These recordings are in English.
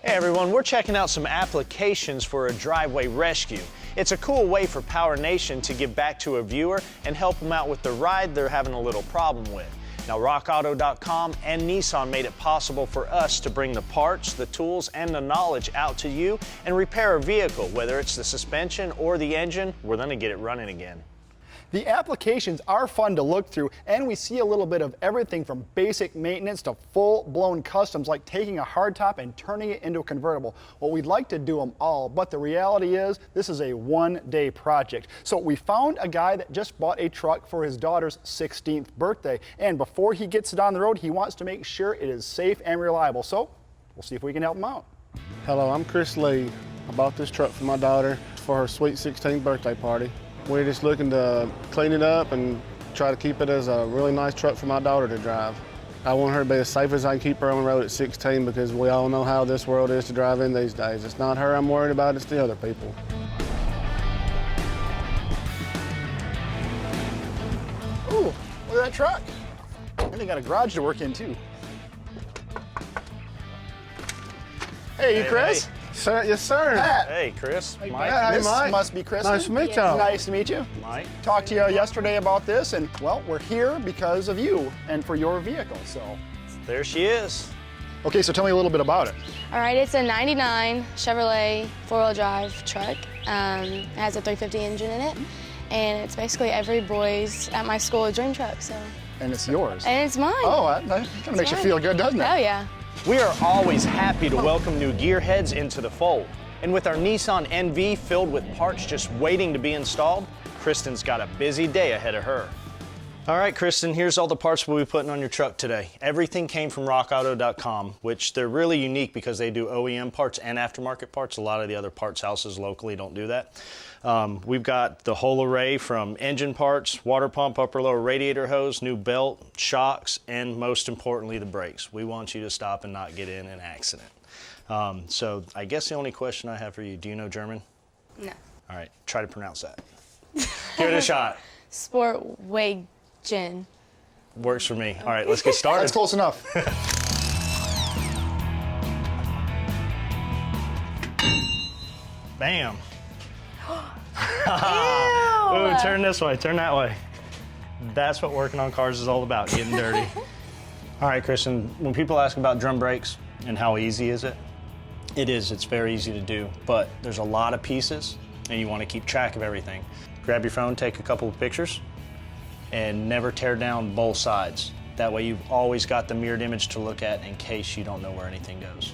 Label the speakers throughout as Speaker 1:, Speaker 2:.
Speaker 1: Hey everyone, we're checking out some applications for a driveway rescue. It's a cool way for PowerNation to give back to a viewer and help them out with the ride they're having a little problem with. Now, RockAuto.com and Nissan made it possible for us to bring the parts, the tools, and the knowledge out to you and repair a vehicle, whether it's the suspension or the engine. We're going to get it running again.
Speaker 2: The applications are fun to look through, and we see a little bit of everything from basic maintenance to full-blown customs, like taking a hardtop and turning it into a convertible. Well, we'd like to do them all, but the reality is this is a one-day project. So we found a guy that just bought a truck for his daughter's 16th birthday, and before he gets it on the road, he wants to make sure it is safe and reliable. So we'll see if we can help him out.
Speaker 3: Hello, I'm Chris Lee. I bought this truck for my daughter for her sweet 16th birthday party. We're just looking to clean it up and try to keep it as a really nice truck for my daughter to drive. I want her to be as safe as I can keep her on the road at 16 because we all know how this world is to drive in these days. It's not her I'm worried about, it's the other people.
Speaker 2: Ooh, look at that truck. And they got a garage to work in too. Hey, you Chris?
Speaker 1: Hey.
Speaker 3: Sir, yes, sir.
Speaker 2: Matt.
Speaker 1: Hey, Chris.
Speaker 2: Mike.
Speaker 3: Hey,
Speaker 2: This
Speaker 3: Mike.
Speaker 2: must be Christin.
Speaker 3: Nice to meet y'all.
Speaker 2: Nice to meet you.
Speaker 1: Mike.
Speaker 2: Talked to you yesterday about this, and well, we're here because of you and for your vehicle. So,
Speaker 1: There she is.
Speaker 2: okay, so tell me a little bit about it.
Speaker 4: All right, it's a 99 Chevrolet four-wheel drive truck. It has a 350 engine in it, and it's basically every boy's at my school dream truck. So,
Speaker 2: And it's yours.
Speaker 4: and it's mine.
Speaker 2: Oh, that kind of makes you
Speaker 4: mine.
Speaker 2: feel good, doesn't it?
Speaker 4: Oh yeah.
Speaker 1: We are always happy to welcome new gearheads into the fold. And with our Nissan NV filled with parts just waiting to be installed, Kristen's got a busy day ahead of her. All right, Kristen, here's all the parts we'll be putting on your truck today. Everything came from RockAuto.com, which they're really unique because they do OEM parts and aftermarket parts. A lot of the other parts houses locally don't do that. We've got the whole array from engine parts, water pump, upper lower radiator hose, new belt, shocks, and most importantly, the brakes. We want you to stop and not get in an accident. So I guess the only question I have for you, do you know German?
Speaker 4: No.
Speaker 1: All right, try to pronounce that. Give it a shot.
Speaker 4: Sportwagen.
Speaker 1: Works for me. All right, let's get started.
Speaker 2: That's close enough.
Speaker 1: Bam. Ooh, turn this way, turn that way. That's what working on cars is all about, getting dirty. All right, Kristen, when people ask about drum brakes and how easy is it, it is, it's very easy to do, but there's a lot of pieces and you want to keep track of everything. Grab your phone, take a couple of pictures, and never tear down both sides. That way you've always got the mirrored image to look at in case you don't know where anything goes.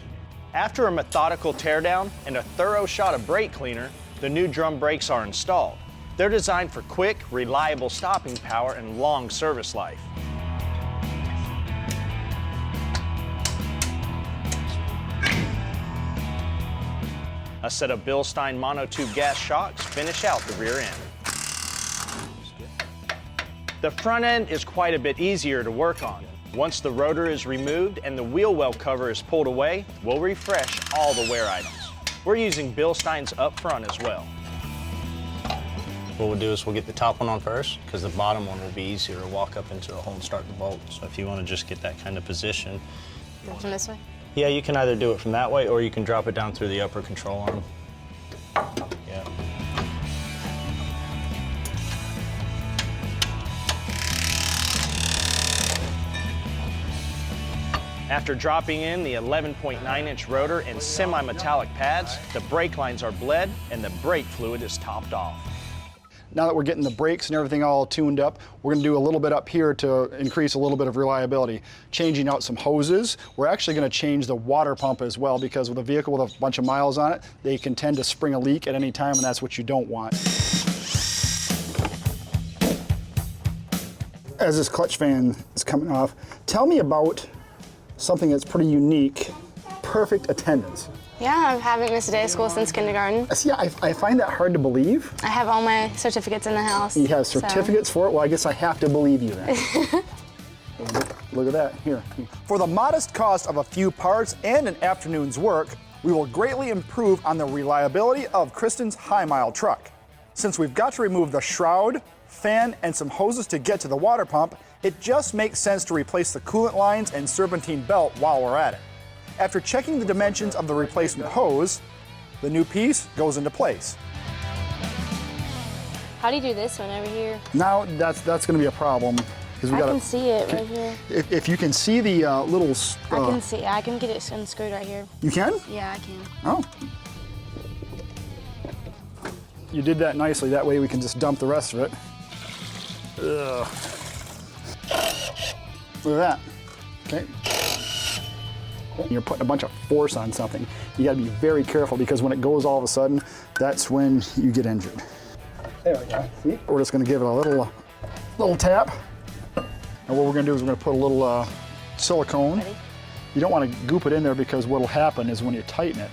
Speaker 1: After a methodical teardown and a thorough shot of brake cleaner, the new drum brakes are installed. They're designed for quick, reliable stopping power and long service life. A set of Bilstein monotube gas shocks finish out the rear end. The front end is quite a bit easier to work on. Once the rotor is removed and the wheel well cover is pulled away, we'll refresh all the wear items. We're using Bilsteins up front as well. What we'll do is we'll get the top one on first, because the bottom one will be easier to walk up into the hole and start the bolt. So if you want to just get that kind of position.
Speaker 4: From this way.
Speaker 1: Yeah, you can either do it from that way or you can drop it down through the upper control arm. Yeah. After dropping in the 11.9-inch rotor and semi-metallic pads, the brake lines are bled and the brake fluid is topped off.
Speaker 2: Now that we're getting the brakes and everything all tuned up, we're gonna do a little bit up here to increase a little bit of reliability. Changing out some hoses. We're actually gonna change the water pump as well, because with a vehicle with a bunch of miles on it, they can tend to spring a leak at any time, and that's what you don't want. As this clutch fan is coming off, tell me about something that's pretty unique, perfect attendance.
Speaker 4: Yeah, I haven't missed a day of school since kindergarten.
Speaker 2: See, I find that hard to believe.
Speaker 4: I have all my certificates in the house.
Speaker 2: You have certificates for it? Well, I guess I have to believe you then. Look at that, here. For the modest cost of a few parts and an afternoon's work, we will greatly improve on the reliability of Kristen's high-mile truck. Since we've got to remove the shroud, fan, and some hoses to get to the water pump, it just makes sense to replace the coolant lines and serpentine belt while we're at it. After checking the dimensions of the replacement hose, the new piece goes into place.
Speaker 4: How do you do this one over here?
Speaker 2: Now that's going to be a problem because we
Speaker 4: I
Speaker 2: got
Speaker 4: can see it right here.
Speaker 2: If you can see the little.
Speaker 4: I can see. I can get it unscrewed right here.
Speaker 2: You can?
Speaker 4: Yeah, I can.
Speaker 2: Oh. You did that nicely. That way we can just dump the rest of it. Ugh. Look at that. Okay. You're putting a bunch of force on something. You got to be very careful because when it goes all of a sudden, that's when you get injured. There we go. See? We're just going to give it a little tap. And what we're going to do is we're going to put a little silicone.
Speaker 4: Ready?
Speaker 2: You don't want to goop it in there because what will happen is when you tighten it,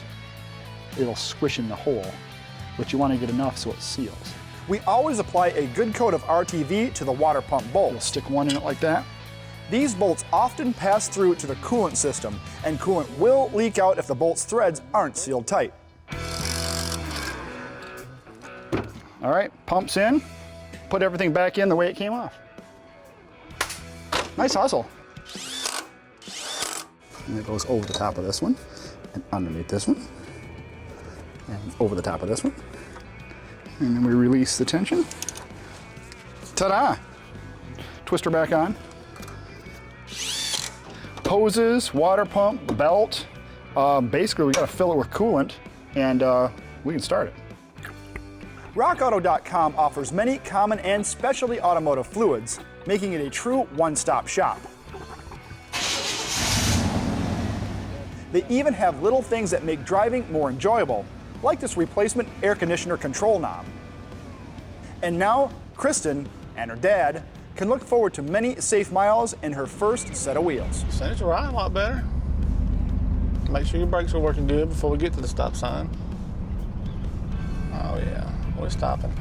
Speaker 2: it'll squish in the hole. But you want to get enough so it seals. We always apply a good coat of RTV to the water pump bolt. You'll stick one in it like that. These bolts often pass through to the coolant system, and coolant will leak out if the bolt's threads aren't sealed tight. All right, pumps in, put everything back in the way it came off. Nice hustle. And it goes over the top of this one, and underneath this one, and over the top of this one. And then we release the tension. Ta-da! Twist her back on. Hoses, water pump, belt. Basically, we got to fill it with coolant, and we can start it. RockAuto.com offers many common and specialty automotive fluids, making it a true one-stop shop. They even have little things that make driving more enjoyable, like this replacement air conditioner control knob. And now, Christin and her dad can look forward to many safe miles in her first set of wheels.
Speaker 3: Seems to ride a lot better. Make sure your brakes are working good before we get to the stop sign. Oh yeah, we're stopping.